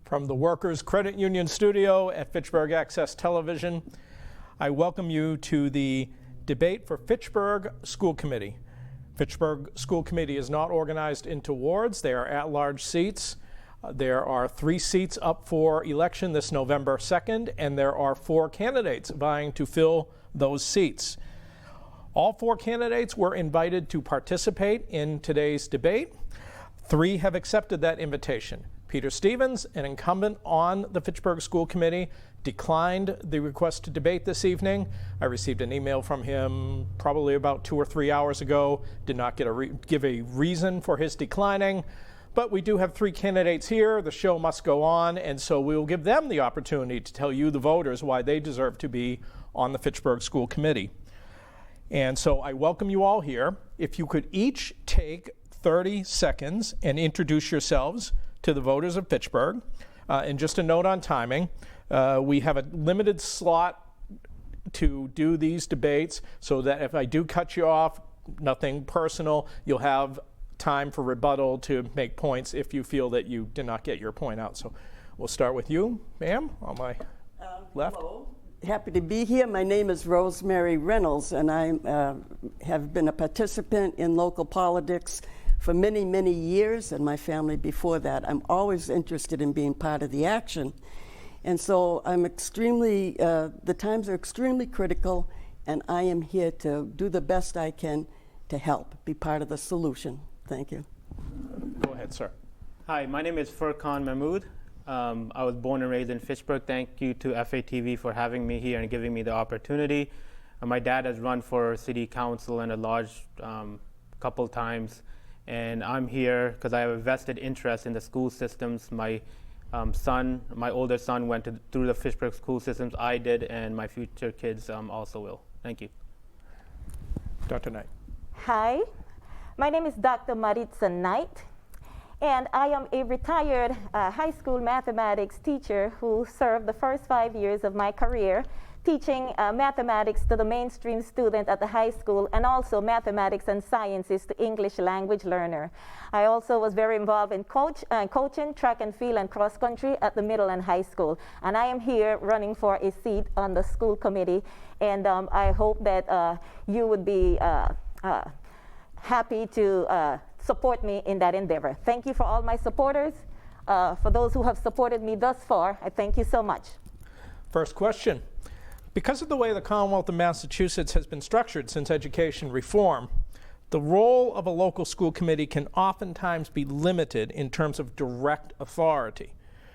From the Workers Credit Union studio at Fitchburg Access Television, I welcome you to the debate for Fitchburg School Committee. Fitchburg School Committee is not organized into wards. They are at-large seats. There are 3 seats up for election this November 2nd, and there are 4 candidates vying to fill those seats. All 4 candidates were invited to participate in today's debate. 3 have accepted that invitation. Peter Stevens, an incumbent on the Fitchburg School Committee, declined the request to debate this evening. I received an email from him probably about 2 or 3 hours ago. Did not give a reason for his declining. But we do have 3 candidates here. The show must go on, and so we will give them the opportunity to tell you, the voters, why they deserve to be on the Fitchburg School Committee. And so I welcome you all here. If you could each take 30 seconds and introduce yourselves to the voters of Fitchburg. And just a note on timing, we have a limited slot to do these debates so that if I do cut you off, nothing personal, you'll have time for rebuttal to make points if you feel that you did not get your point out. So we'll start with you, ma'am, on my left. Hello. Happy to be here. My name is Rosemary Reynolds, and I have been a participant in local politics for many, many years, and my family before that. I'm always interested in being part of the action. And so I'm the times are extremely critical, and I am here to do the best I can to help, be part of the solution. Thank you. Go ahead, sir. Hi, my name is Furkan Mahmood. I was born and raised in Fitchburg. Thank you to FATV for having me here and giving me the opportunity. My dad has run for city council and a large couple times. And I'm here because I have a vested interest in the school systems. My older son went through the Fitchburg school systems. I did, and my future kids also will. Thank you. Dr. Knight. Hi, my name is Dr. Maritza Knight, and I am a retired high school mathematics teacher who served the first 5 years of my career teaching mathematics to the mainstream student at the high school, and also mathematics and sciences to English language learner. I also was very involved in coaching track and field and cross country at the middle and high school. And I am here running for a seat on the school committee, and I hope that you would be happy to support me in that endeavor. Thank you for all my supporters. For those who have supported me thus far, I thank you so much. First question. Because of the way the Commonwealth of Massachusetts has been structured since education reform, the role of a local school committee can oftentimes be limited in terms of direct authority.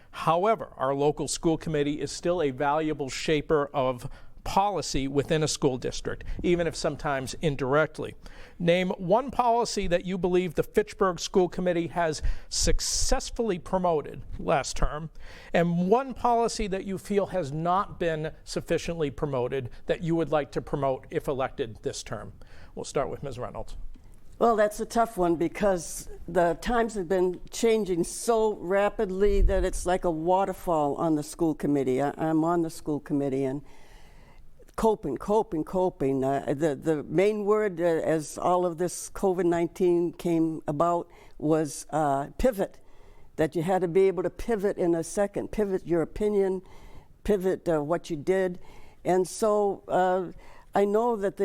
However, our local school committee is still a valuable shaper of policy within a school district, even if sometimes indirectly. Name one policy that you believe the Fitchburg School Committee has successfully promoted last term, and one policy that you feel has not been sufficiently promoted that you would like to promote if elected this term. We'll start with Ms. Reynolds. Well, that's a tough one because the times have been changing so rapidly that it's like a waterfall on the school committee. I'm on the school committee, and coping. The main word as all of this COVID-19 came about was pivot, that you had to be able to pivot in a second, pivot your opinion, pivot what you did. And so I know that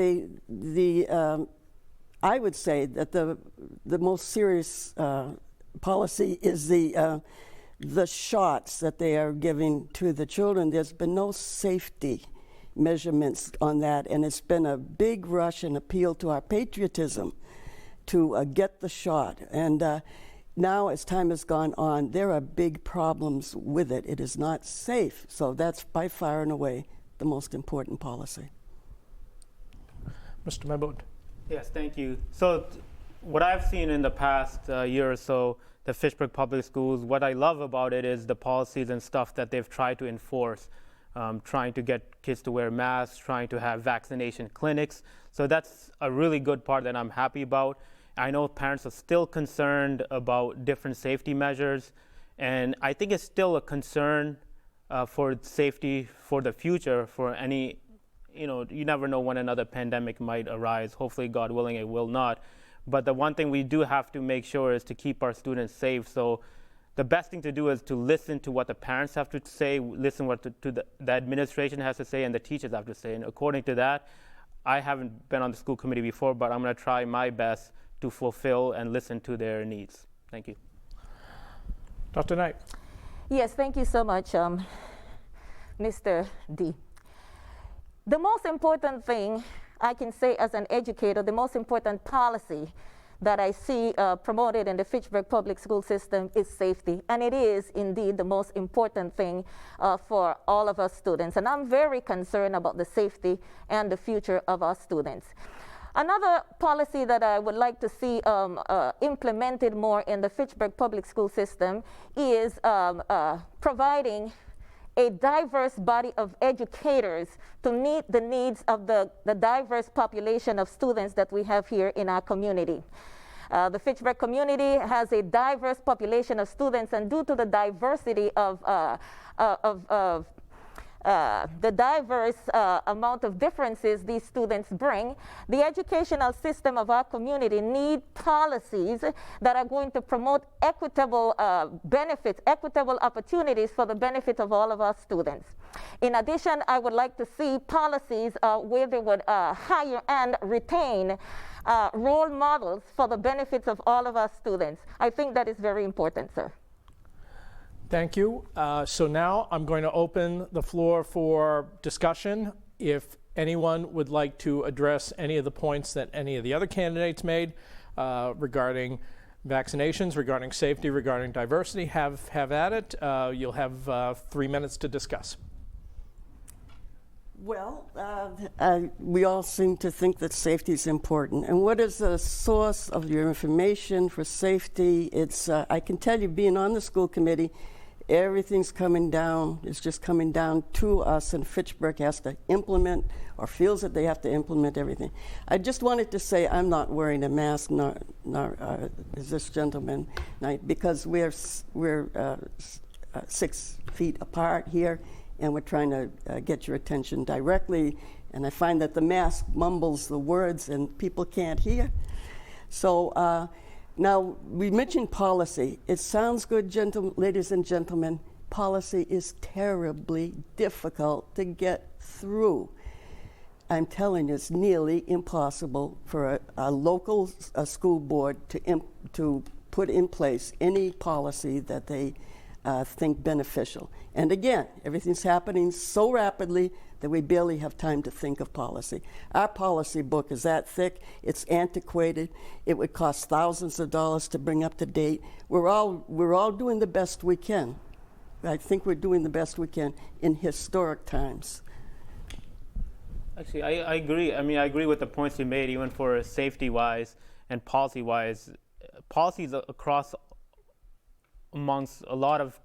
I would say that the most serious policy is the shots that they are giving to the children. There's been no safety measurements on that, and it's been a big rush and appeal to our patriotism to get the shot. And now, as time has gone on, there are big problems with it. It is not safe. So that's by far and away the most important policy. Mr. Mahmood. Yes, thank you. So what I've seen in the past year or so, the Fitchburg Public Schools, what I love about it is the policies and stuff that they've tried to enforce. Trying to get kids to wear masks, trying to have vaccination clinics. So that's a really good part that I'm happy about. I know parents are still concerned about different safety measures, and I think it's still a concern for safety for the future, for any, you never know when another pandemic might arise. Hopefully, God willing, it will not. But the one thing we do have to make sure is to keep our students safe. So the best thing to do is to listen to what the parents have to say, listen what the administration has to say, and the teachers have to say. And according to that, I haven't been on the school committee before, but I'm going to try my best to fulfill and listen to their needs. Thank you. Dr. Knight. Yes, thank you so much, Mr. D. The most important thing I can say as an educator, the most important policy that I see promoted in the Fitchburg public school system is safety. And it is indeed the most important thing for all of us students. And I'm very concerned about the safety and the future of our students. Another policy that I would like to see implemented more in the Fitchburg public school system is providing a diverse body of educators to meet the needs of the diverse population of students that we have here in our community. The Fitchburg community has a diverse population of students, and due to the diversity of the diverse amount of differences these students bring, the educational system of our community need policies that are going to promote equitable benefits, equitable opportunities for the benefit of all of our students. In addition, I would like to see policies where they would hire and retain role models for the benefits of all of our students. I think that is very important, sir. Thank you. So now I'm going to open the floor for discussion. If anyone would like to address any of the points that any of the other candidates made regarding vaccinations, regarding safety, regarding diversity, have at it. You'll have 3 minutes to discuss. Well, we all seem to think that safety is important. And what is the source of your information for safety? It's, I can tell you, being on the school committee, everything's coming down. It's just coming down to us, and Fitchburg has to implement or feels that they have to implement everything. I just wanted to say I'm not wearing a mask, nor is this gentleman, because we're 6 feet apart here, and we're trying to get your attention directly. And I find that the mask mumbles the words and people can't hear. So now we mentioned policy. It sounds good, ladies and gentlemen. Policy is terribly difficult to get through. I'm telling you, it's nearly impossible for a local school board to put in place any policy that they think beneficial. And again, everything's happening so rapidly that we barely have time to think of policy. Our policy book is that thick, it's antiquated, it would cost thousands of dollars to bring up to date. We're all doing the best we can. I think we're doing the best we can in historic times. Actually, I agree. I mean, I agree with the points you made, even for safety-wise and policy-wise. Policies across amongst a lot of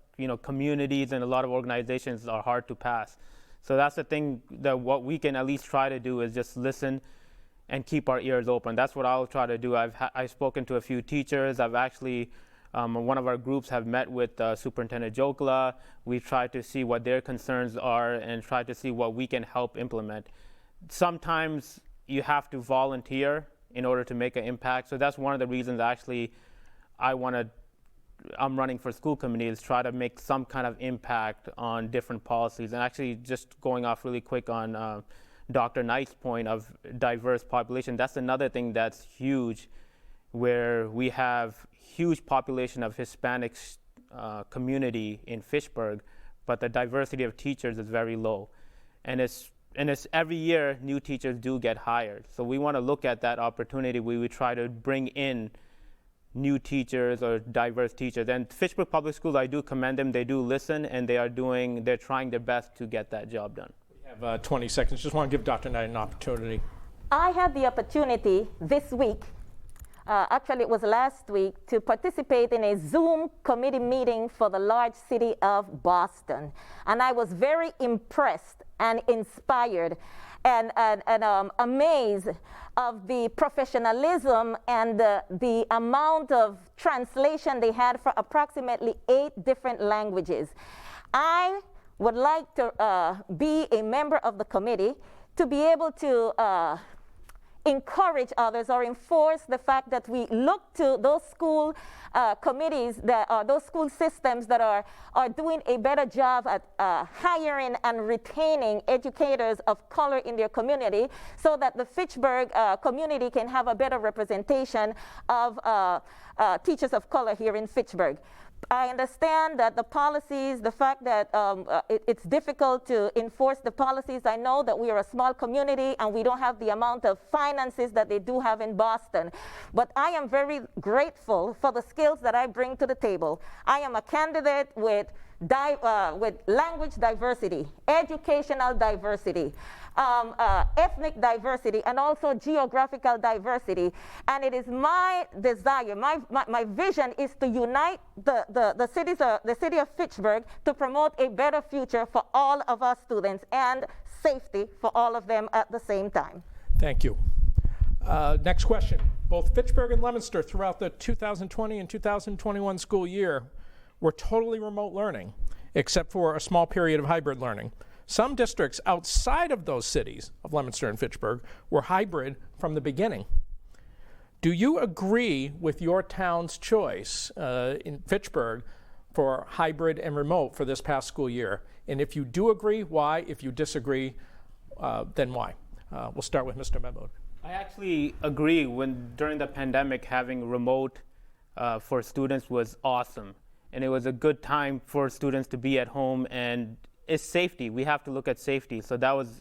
communities and a lot of organizations are hard to pass. So that's the thing that what we can at least try to do is just listen and keep our ears open. That's what I'll try to do. I've spoken to a few teachers. I've actually, one of our groups have met with Superintendent Jokla. We've tried to see what their concerns are and try to see what we can help implement. Sometimes you have to volunteer in order to make an impact. So that's one of the reasons actually I'm running for school committee, is try to make some kind of impact on different policies. And actually, just going off really quick on Dr. Knight's point of diverse population, that's another thing that's huge, where we have huge population of Hispanic community in Fitchburg, but the diversity of teachers is very low. And it's every year new teachers do get hired. So we want to look at that opportunity where we try to bring in new teachers or diverse teachers. And Fitchburg Public Schools, I do commend them. They do listen, and they're trying their best to get that job done. We have 20 seconds. Just want to give Dr. Knight an opportunity. I had the opportunity this week, actually it was last week, to participate in a Zoom committee meeting for the large city of Boston. And I was very impressed and inspired and amazed of the professionalism and the amount of translation they had for approximately 8 different languages. I would like to be a member of the committee to be able to encourage others or enforce the fact that we look to those school committees, those school systems that are doing a better job at hiring and retaining educators of color in their community, so that the Fitchburg community can have a better representation of teachers of color here in Fitchburg. I understand that the policies, the fact that it's difficult to enforce the policies. I know that we are a small community and we don't have the amount of finances that they do have in Boston. But I am very grateful for the skills that I bring to the table. I am a candidate with language diversity, educational diversity, ethnic diversity, and also geographical diversity. And it is my desire, my vision is to unite the city of Fitchburg to promote a better future for all of our students and safety for all of them at the same time. Thank you. Next question. Both Fitchburg and Leominster throughout the 2020 and 2021 school year were totally remote learning, except for a small period of hybrid learning. Some districts outside of those cities of Leominster and Fitchburg were hybrid from the beginning. Do you agree with your town's choice in Fitchburg for hybrid and remote for this past school year? And if you do agree, why? If you disagree, then why? We'll start with Mr. Mehmood. I actually agree. During the pandemic, having remote for students was awesome. And it was a good time for students to be at home, and it's safety. We have to look at safety. So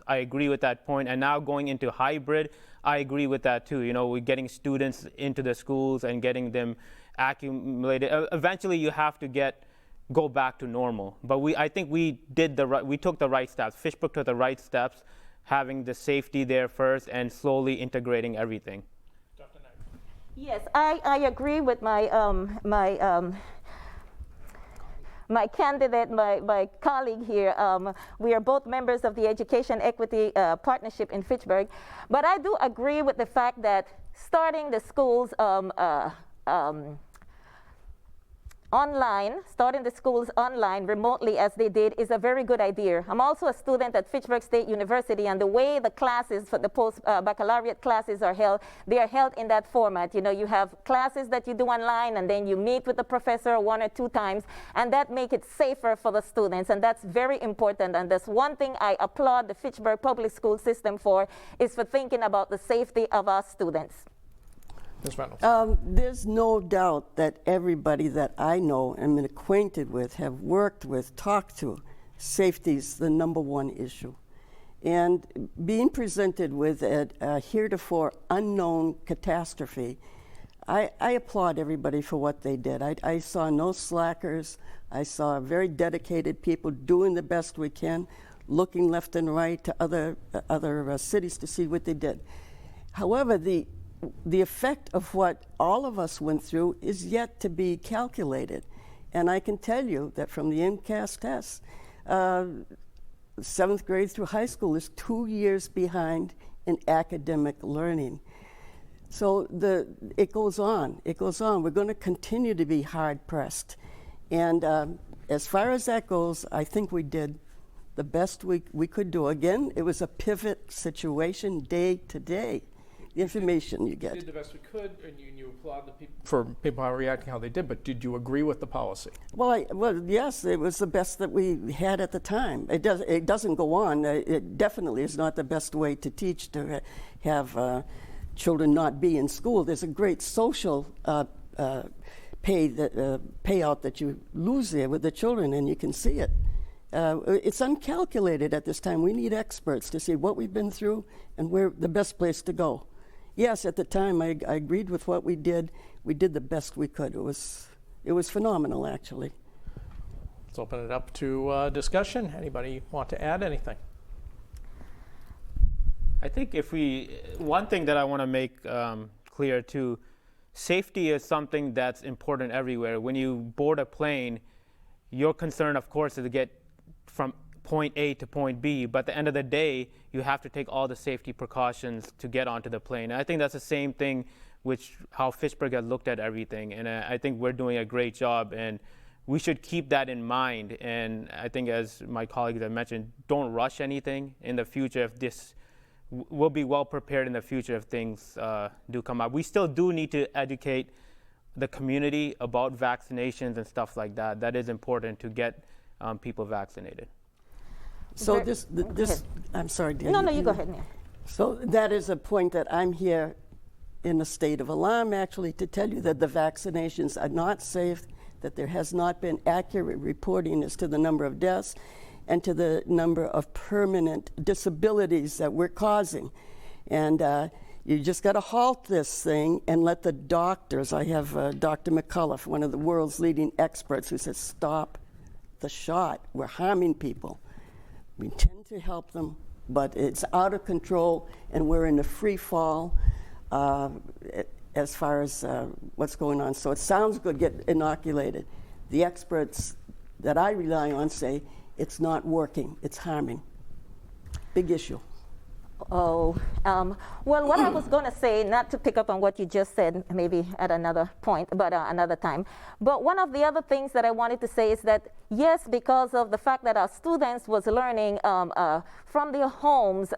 I agree with that point. And now going into hybrid, I agree with that too. You know, we're getting students into the schools and getting them accumulated. Eventually you have to go back to normal. But I think we took the right steps. Fitchburg took the right steps, having the safety there first and slowly integrating everything. Dr. Knight. Yes, I agree with my candidate, my colleague here. We are both members of the Education Equity Partnership in Fitchburg. But I do agree with the fact that starting the schools online, remotely as they did, is a very good idea. I'm also a student at Fitchburg State University, and the way the classes for the post-baccalaureate classes are held, they are held in that format. You know, you have classes that you do online, and then you meet with the professor 1 or 2 times, and that makes it safer for the students, and that's very important. And that's one thing I applaud the Fitchburg public school system for, is for thinking about the safety of our students. Ms. Reynolds. There's no doubt that everybody that I know and been acquainted with, have worked with, talked to, safety's the #1 issue. And being presented with a heretofore unknown catastrophe, I applaud everybody for what they did. I saw no slackers. I saw very dedicated people doing the best we can, looking left and right to other cities to see what they did. However, the effect of what all of us went through is yet to be calculated. And I can tell you that from the MCAS test, 7th grade through high school is 2 years behind in academic learning. So it goes on. We're going to continue to be hard pressed. And as far as that goes, I think we did the best we could do. Again, it was a pivot situation day to day. The information you get. We did the best we could, and you applaud the people for people reacting how they did, but did you agree with the policy? Well, yes, it was the best that we had at the time. It doesn't go on. It definitely is not the best way to teach, to have children not be in school. There's a great social payout that you lose there with the children, and you can see it. It's uncalculated at this time. We need experts to see what we've been through and where the best place to go. Yes, at the time I agreed with what we did. We did the best we could. It was phenomenal, actually. Let's open it up to discussion. Anybody want to add anything? I think one thing that I want to make clear too, safety is something that's important everywhere. When you board a plane, your concern, of course, is to get from point A to point B, but at the end of the day, you have to take all the safety precautions to get onto the plane. And I think that's the same thing how Fitchburg has looked at everything, and I think we're doing a great job, and we should keep that in mind. And I think, as my colleagues have mentioned, don't rush anything in the future. If this we'll be well prepared in the future if things do come up. We still do need to educate the community about vaccinations and stuff like that. That is important to get people vaccinated. So I'm sorry, dear. No, you go ahead, Neil. So that is a point that I'm here in a state of alarm, actually, to tell you that the vaccinations are not safe, that there has not been accurate reporting as to the number of deaths and to the number of permanent disabilities that we're causing. And you just got to halt this thing and let the doctors, I have Dr. McCullough, one of the world's leading experts, who says, stop the shot. We're harming people. We intend to help them, but it's out of control, and we're in a free fall as far as what's going on. So it sounds good, get inoculated. The experts that I rely on say it's not working, it's harming. Big issue. Well, what I was going to say, not to pick up on what you just said, maybe at another point, but another time. But one of the other things that I wanted to say is that, yes, because of the fact that our students was learning from their homes,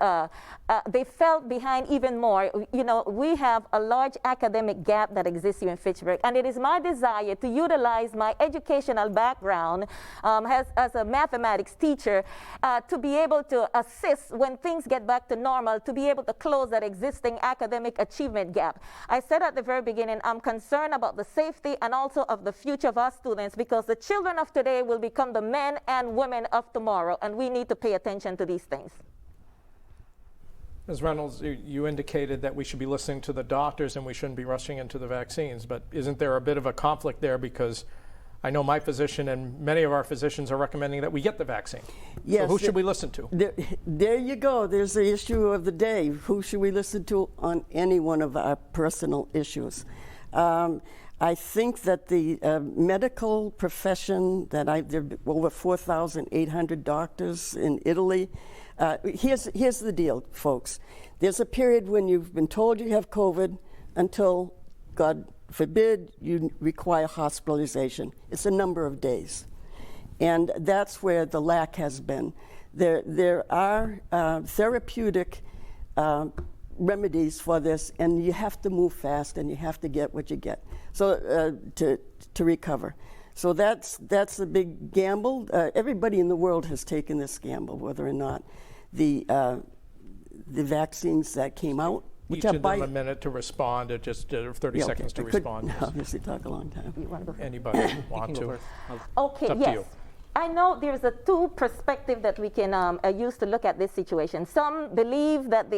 they felt behind even more. You know, we have a large academic gap that exists here in Fitchburg, and it is my desire to utilize my educational background as a mathematics teacher to be able to assist when things get back to normal, to be able to close that existing academic achievement gap. I said at the very beginning, I'm concerned about the safety and also of the future of our students, because the children of today will become the men and women of tomorrow, and we need to pay attention to these things. Ms. Reynolds, you indicated that we should be listening to the doctors and we shouldn't be rushing into the vaccines, but isn't there a bit of a conflict there? Because I know my physician and many of our physicians are recommending that we get the vaccine. Yes, so who should we listen to? There you go. There's the issue of the day. Who should we listen to on any one of our personal issues? I think that the medical profession, there are over 4,800 doctors in Italy. Here's the deal, folks. There's a period when you've been told you have COVID until, God forbid, you require hospitalization. It's a number of days. And that's where the lack has been. There are therapeutic remedies for this, and you have to move fast and you have to get what you get to recover. So that's a big gamble. Everybody in the world has taken this gamble, whether or not the vaccines that came out. Each of them a minute to respond, or just 30 seconds to respond. Obviously talk a long time. Anybody want to? Okay, it's up yes. to you. I know there's a two perspective that we can use to look at this situation. Some believe that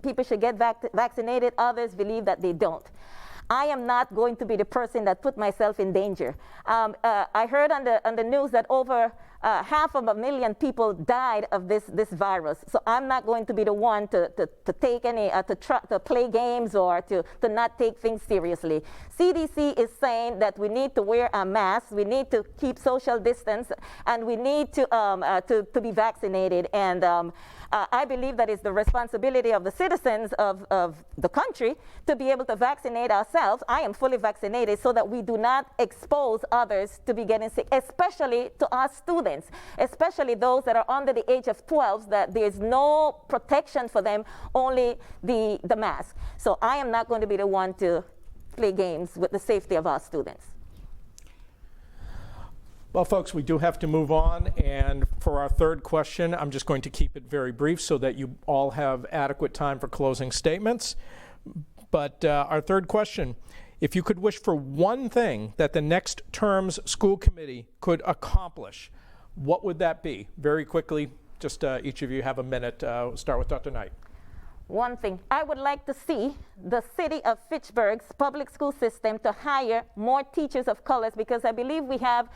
people should get vaccinated. Others believe that they don't. I am not going to be the person that put myself in danger. I heard on the news that over 500,000 people died of this virus. So I'm not going to be the one to take any to play games or to not take things seriously. CDC is saying that we need to wear a mask, we need to keep social distance, and we need to be vaccinated. And I believe that it's the responsibility of the citizens of the country to be able to vaccinate ourselves. I am fully vaccinated so that we do not expose others to be getting sick, especially to our students, especially those that are under the age of 12, that there's no protection for them, only the mask. So I am not going to be the one to play games with the safety of our students. Well, folks, we do have to move on, and for our third question, I'm just going to keep it very brief so that you all have adequate time for closing statements. But our third question, if you could wish for one thing that the next term's school committee could accomplish, what would that be? Very quickly, just each of you have a minute. Start with Dr. Knight. One thing, I would like to see the city of Fitchburg's public school system to hire more teachers of colors, because I believe we have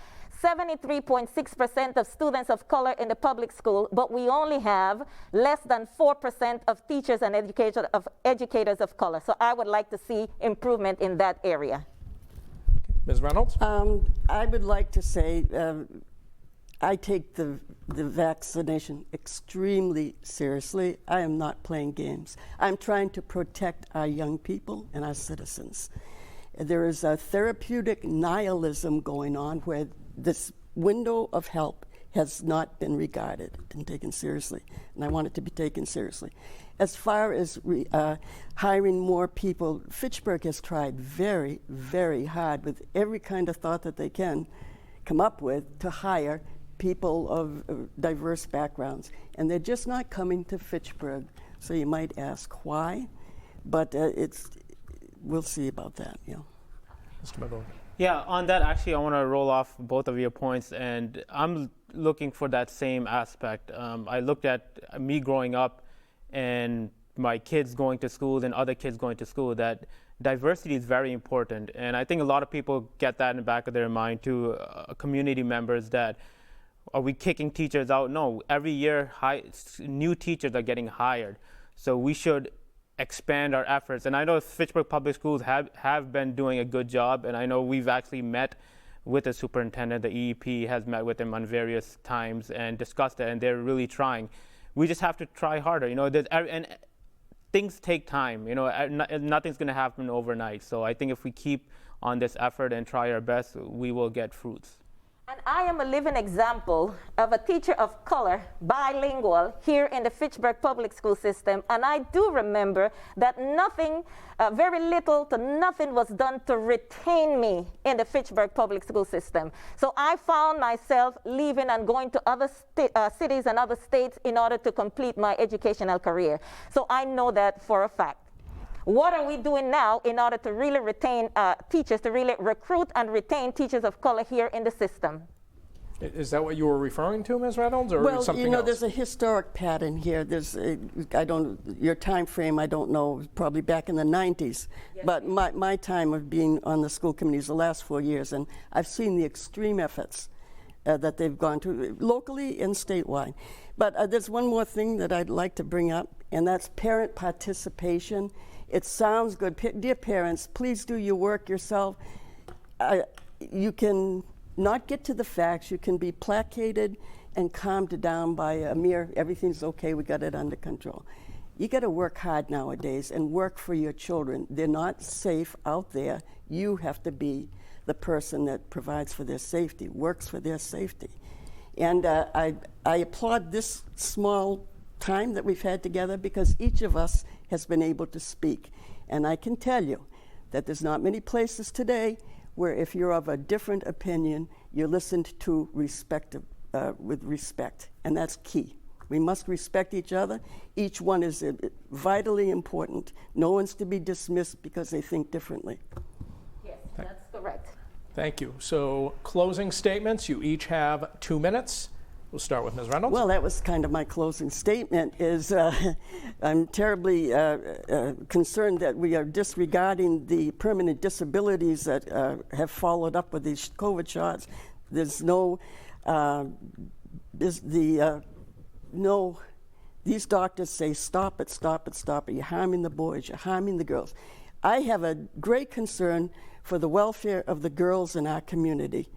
73.6% of students of color in the public school, but we only have less than 4% of teachers and educators of color. So I would like to see improvement in that area. Ms. Reynolds? I would like to say I take the vaccination extremely seriously. I am not playing games. I'm trying to protect our young people and our citizens. There is a therapeutic nihilism going on where this window of help has not been regarded and taken seriously, and I want it to be taken seriously. As far as hiring more people, Fitchburg has tried very, very hard with every kind of thought that they can come up with to hire people of diverse backgrounds, and they're just not coming to Fitchburg. So you might ask why, but we'll see about that. Yeah. Mr. Mabode. Yeah, on that, actually, I want to roll off both of your points, and I'm looking for that same aspect. I looked at me growing up and my kids going to school and other kids going to school, that diversity is very important. And I think a lot of people get that in the back of their mind too, community members, that are we kicking teachers out? No, every year new teachers are getting hired. So we should expand our efforts. And I know Fitchburg Public Schools have been doing a good job, and I know we've actually met with the superintendent. The EEP has met with him on various times and discussed it, and they're really trying. We just have to try harder, and things take time, nothing's going to happen overnight. So I think if we keep on this effort and try our best, we will get fruits. And I am a living example of a teacher of color, bilingual, here in the Fitchburg public school system. And I do remember that nothing, very little to nothing was done to retain me in the Fitchburg public school system. So I found myself leaving and going to other cities and other states in order to complete my educational career. So I know that for a fact. What are we doing now in order to really retain teachers, to really recruit and retain teachers of color here in the system? Is that what you were referring to, Ms. Reynolds, or Well, something else? there's a historic pattern here. There's, your time frame, I don't know, probably back in the 90s. Yes. But my time of being on the school committee is the last 4 years, and I've seen the extreme efforts that they've gone to locally and statewide. But there's one more thing that I'd like to bring up, and that's parent participation. It sounds good. Dear parents, please do your work yourself. You can not get to the facts. You can be placated and calmed down by a mere, everything's okay, we got it under control. You got to work hard nowadays and work for your children. They're not safe out there. You have to be the person that provides for their safety, works for their safety. And I applaud this small time that we've had together, because each of us has been able to speak. And I can tell you that there's not many places today where if you're of a different opinion, you're listened to with respect, and that's key. We must respect each other. Each one is vitally important. No one's to be dismissed because they think differently. Yes, that's correct. Thank you. So closing statements, you each have 2 minutes. We'll start with Ms. Reynolds. Well, that was kind of my closing statement. I'm terribly concerned that we are disregarding the permanent disabilities that have followed up with these COVID shots. There's these doctors say, stop it, stop it, stop it. You're harming the boys, you're harming the girls. I have a great concern for the welfare of the girls in our community.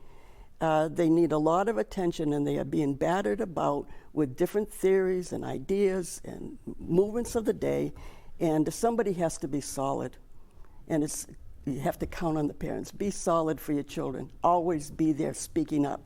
They need a lot of attention, and they are being battered about with different theories and ideas and movements of the day, and somebody has to be solid. And you have to count on the parents. Be solid for your children. Always be there speaking up.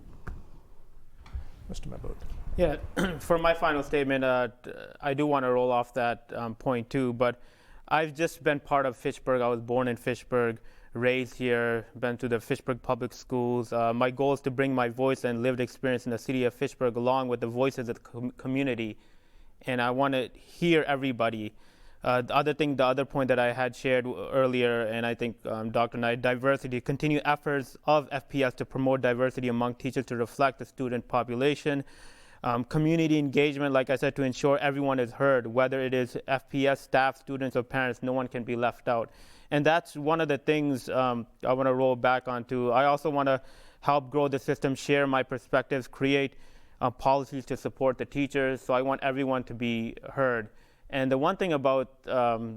Mr. Mabode. Yeah, for my final statement, I do want to roll off that point too, but I've just been part of Fitchburg. I was born in Fitchburg, raised here, been to the Fitchburg public schools. My goal is to bring my voice and lived experience in the city of Fitchburg along with the voices of the community, and I want to hear everybody. The other point that I had shared earlier, and I think Dr. Knight, diversity, continued efforts of FPS to promote diversity among teachers to reflect the student population. Community engagement, like I said, to ensure everyone is heard, whether it is FPS, staff, students, or parents, no one can be left out. And that's one of the things I want to roll back onto. I also want to help grow the system, share my perspectives, create policies to support the teachers. So I want everyone to be heard. And the one thing about,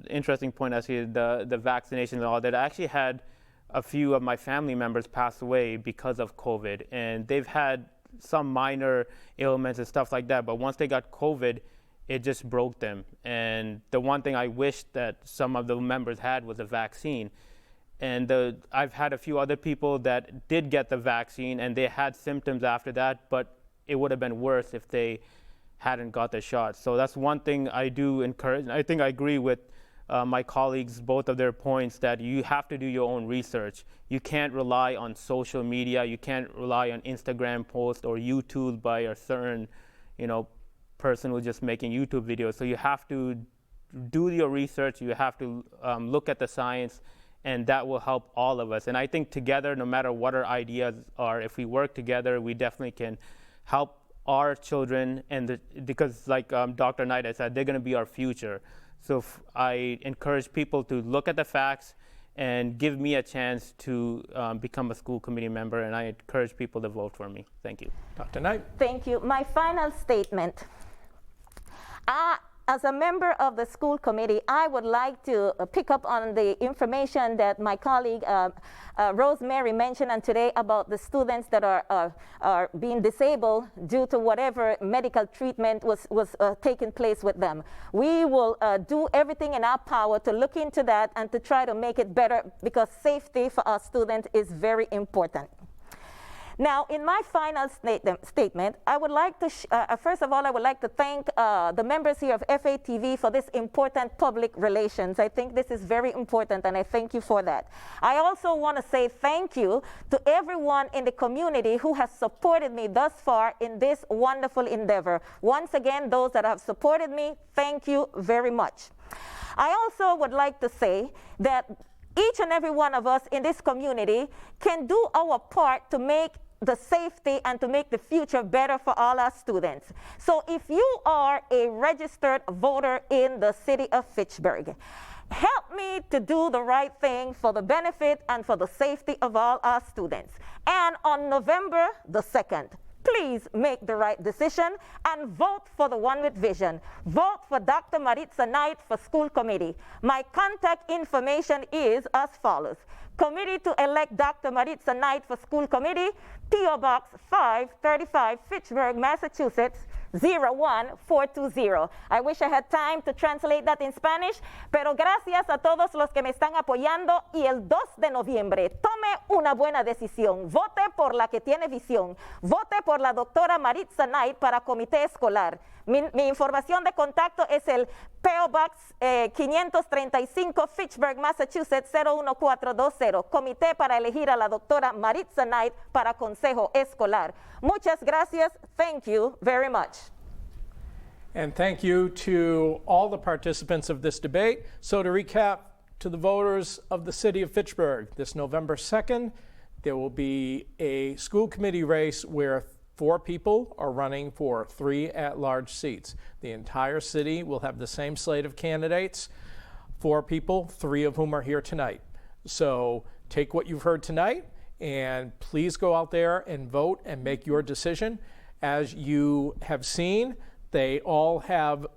interesting point, actually, the vaccinations and all that, I actually had a few of my family members pass away because of COVID. And they've had some minor ailments and stuff like that. But once they got COVID, it just broke them. And the one thing I wish that some of the members had was a vaccine. And I've had a few other people that did get the vaccine and they had symptoms after that, but it would have been worse if they hadn't got the shot. So that's one thing I do encourage. I think I agree with my colleagues, both of their points, that you have to do your own research. You can't rely on social media. You can't rely on Instagram posts or YouTube by a certain, person who's just making YouTube videos. So you have to do your research. You have to look at the science, and that will help all of us. And I think together, no matter what our ideas are, if we work together, we definitely can help our children. And because like Dr. Knight has said, they're going to be our future. So I encourage people to look at the facts and give me a chance to become a school committee member, and I encourage people to vote for me. Thank you. Dr. Knight. Thank you. My final statement. As a member of the school committee, I would like to pick up on the information that my colleague Rosemary mentioned today about the students that are being disabled due to whatever medical treatment was taking place with them. We will do everything in our power to look into that and to try to make it better, because safety for our students is very important. Now, in my final statement, I would like to, first of all, I would like to thank the members here of FATV for this important public relations. I think this is very important, and I thank you for that. I also want to say thank you to everyone in the community who has supported me thus far in this wonderful endeavor. Once again, those that have supported me, thank you very much. I also would like to say that each and every one of us in this community can do our part to make the safety and to make the future better for all our students. So if you are a registered voter in the city of Fitchburg, help me to do the right thing for the benefit and for the safety of all our students. And on November the 2nd, please make the right decision and vote for the one with vision. Vote for Dr. Maritza Knight for school committee. My contact information is as follows. Committee to elect Dr. Maritza Knight for school committee, P.O. Box 535, Fitchburg, Massachusetts, 01420. I wish I had time to translate that in Spanish, pero gracias a todos los que me están apoyando, y el 2 de noviembre tome una buena decisión. Vote por la que tiene visión. Vote por la doctora Maritza Knight para comité escolar. Mi información de contacto es el P.O. Box 535, Fitchburg, Massachusetts, 01420. Comité para elegir a la doctora Maritza Knight para consejo escolar. Muchas gracias. Thank you very much. And thank you to all the participants of this debate. So to recap, to the voters of the city of Fitchburg, this November 2nd, there will be a school committee race where 4 people are running for 3 at-large seats. The entire city will have the same slate of candidates, 4 people, 3 of whom are here tonight. So take what you've heard tonight and please go out there and vote and make your decision. As you have seen, they all have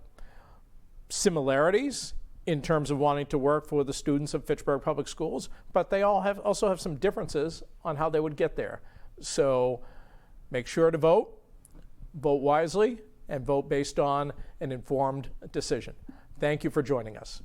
similarities in terms of wanting to work for the students of Fitchburg Public Schools, but they all also have some differences on how they would get there. So make sure to vote wisely, and vote based on an informed decision. Thank you for joining us.